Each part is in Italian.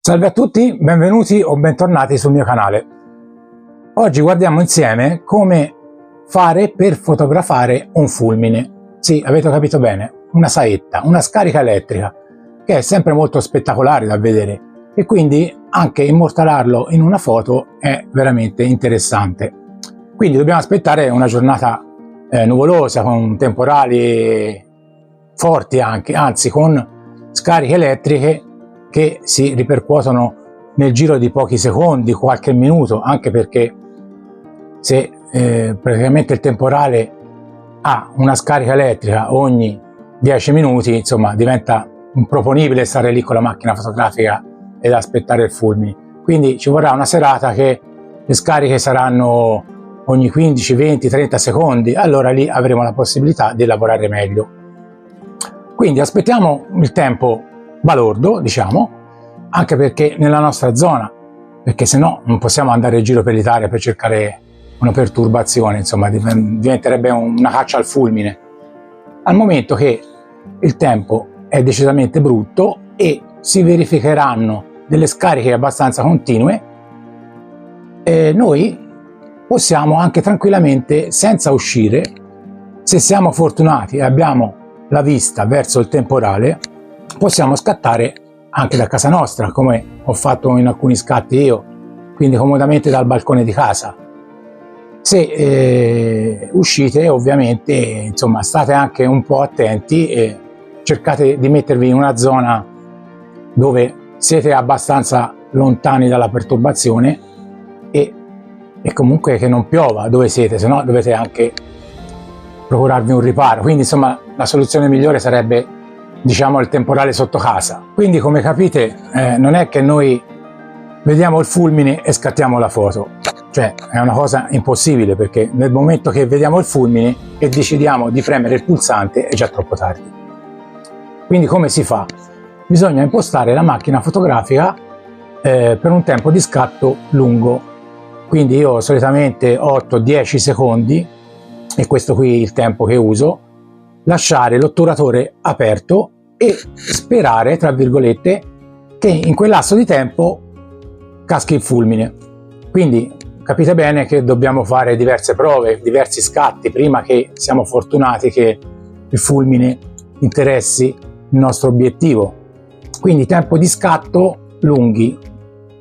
Salve a tutti, benvenuti o bentornati sul mio canale. Oggi guardiamo insieme come fare per fotografare un fulmine. Sì, avete capito bene, una saetta, una scarica elettrica, che è sempre molto spettacolare da vedere e quindi anche immortalarlo in una foto è veramente interessante. Quindi dobbiamo aspettare una giornata nuvolosa, con temporali forti anzi con scariche elettriche che si ripercuotono nel giro di pochi secondi, qualche minuto, anche perché se praticamente il temporale ha una scarica elettrica ogni 10 minuti, insomma, diventa improponibile stare lì con la macchina fotografica ed aspettare il fulmine. Quindi ci vorrà una serata che le scariche saranno ogni 15, 20, 30 secondi, allora lì avremo la possibilità di lavorare meglio. Quindi aspettiamo il tempo balordo, diciamo, anche perché nella nostra zona, perché se no non possiamo andare in giro per l'Italia per cercare una perturbazione, insomma diventerebbe una caccia al fulmine. Al momento che il tempo è decisamente brutto e si verificheranno delle scariche abbastanza continue, noi possiamo anche tranquillamente, senza uscire, se siamo fortunati e abbiamo la vista verso il temporale, possiamo scattare anche da casa nostra, come ho fatto in alcuni scatti io, quindi comodamente dal balcone di casa. Se uscite, ovviamente, insomma, state anche un po' attenti e cercate di mettervi in una zona dove siete abbastanza lontani dalla perturbazione e comunque che non piova dove siete, se no dovete anche procurarvi un riparo. Quindi insomma la soluzione migliore sarebbe, diciamo, il temporale sotto casa. Quindi, come capite, non è che noi vediamo il fulmine e scattiamo la foto, cioè è una cosa impossibile, perché nel momento che vediamo il fulmine e decidiamo di premere il pulsante è già troppo tardi. Quindi come si fa? Bisogna impostare la macchina fotografica per un tempo di scatto lungo, quindi io solitamente 8-10 secondi, e questo qui è il tempo che uso, lasciare l'otturatore aperto e sperare, tra virgolette, che in quel lasso di tempo caschi il fulmine. Quindi capite bene che dobbiamo fare diverse prove, diversi scatti, prima che siamo fortunati che il fulmine interessi il nostro obiettivo. Quindi tempo di scatto lunghi,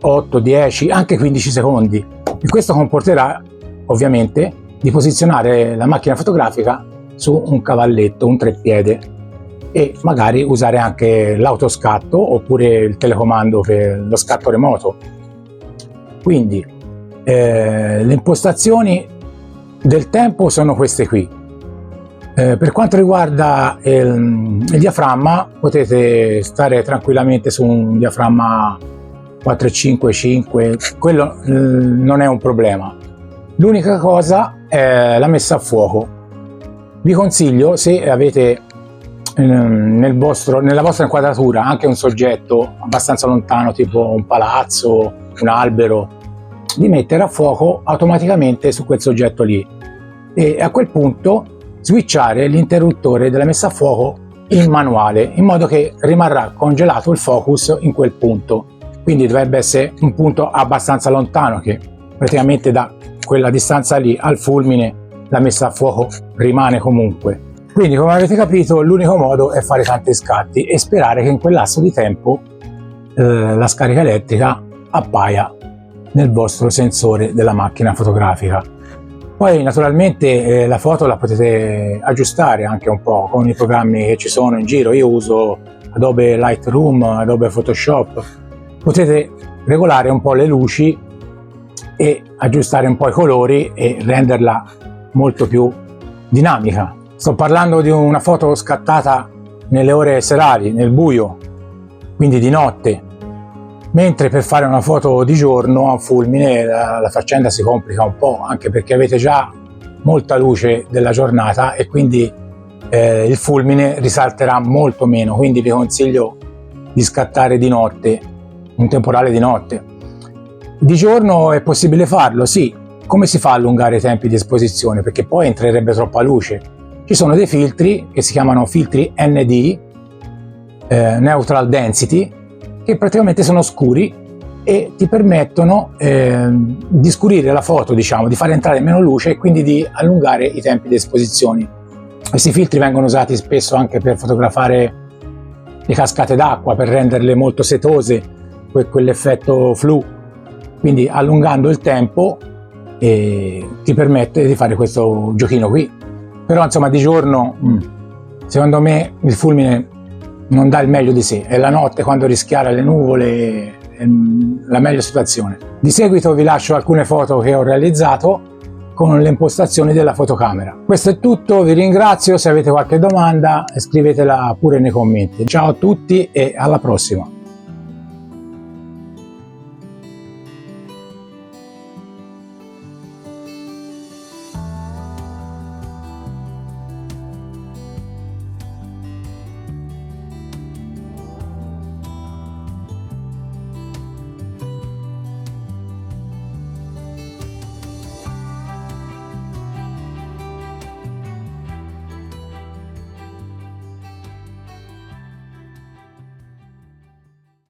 8, 10, anche 15 secondi. E questo comporterà ovviamente di posizionare la macchina fotografica su un cavalletto, un treppiede, e magari usare anche l'autoscatto oppure il telecomando per lo scatto remoto. Quindi le impostazioni del tempo sono queste qui. Per quanto riguarda il diaframma, potete stare tranquillamente su un diaframma 4,5, quello non è un problema. L'unica cosa è la messa a fuoco. Vi consiglio, se avete nella vostra inquadratura anche un soggetto abbastanza lontano, tipo un palazzo, un albero, di mettere a fuoco automaticamente su quel soggetto lì e a quel punto switchare l'interruttore della messa a fuoco in manuale, in modo che rimarrà congelato il focus in quel punto. Quindi dovrebbe essere un punto abbastanza lontano, che praticamente da quella distanza lì al fulmine la messa a fuoco rimane comunque. Quindi, come avete capito, l'unico modo è fare tanti scatti e sperare che in quel lasso di tempo la scarica elettrica appaia nel vostro sensore della macchina fotografica. Poi naturalmente la foto la potete aggiustare anche un po' con i programmi che ci sono in giro. Io uso Adobe Lightroom, Adobe Photoshop. Potete regolare un po' le luci e aggiustare un po' i colori e renderla molto più dinamica. Sto parlando di una foto scattata nelle ore serali, nel buio, quindi di notte, mentre per fare una foto di giorno a un fulmine la faccenda si complica un po', anche perché avete già molta luce della giornata e quindi il fulmine risalterà molto meno. Quindi vi consiglio di scattare di notte, un temporale di notte. Di giorno è possibile farlo, sì. Come si fa a allungare i tempi di esposizione? Perché poi entrerebbe troppa luce. Ci sono dei filtri che si chiamano filtri ND, Neutral Density, che praticamente sono scuri e ti permettono di scurire la foto, diciamo, di far entrare meno luce e quindi di allungare i tempi di esposizione. Questi filtri vengono usati spesso anche per fotografare le cascate d'acqua, per renderle molto setose, quell'effetto flu, quindi allungando il tempo ti permette di fare questo giochino qui. Però insomma di giorno secondo me il fulmine non dà il meglio di sé, è la notte quando rischiara le nuvole è la meglio situazione. Di seguito vi lascio alcune foto che ho realizzato con le impostazioni della fotocamera. Questo è tutto, vi ringrazio, se avete qualche domanda scrivetela pure nei commenti. Ciao a tutti e alla prossima!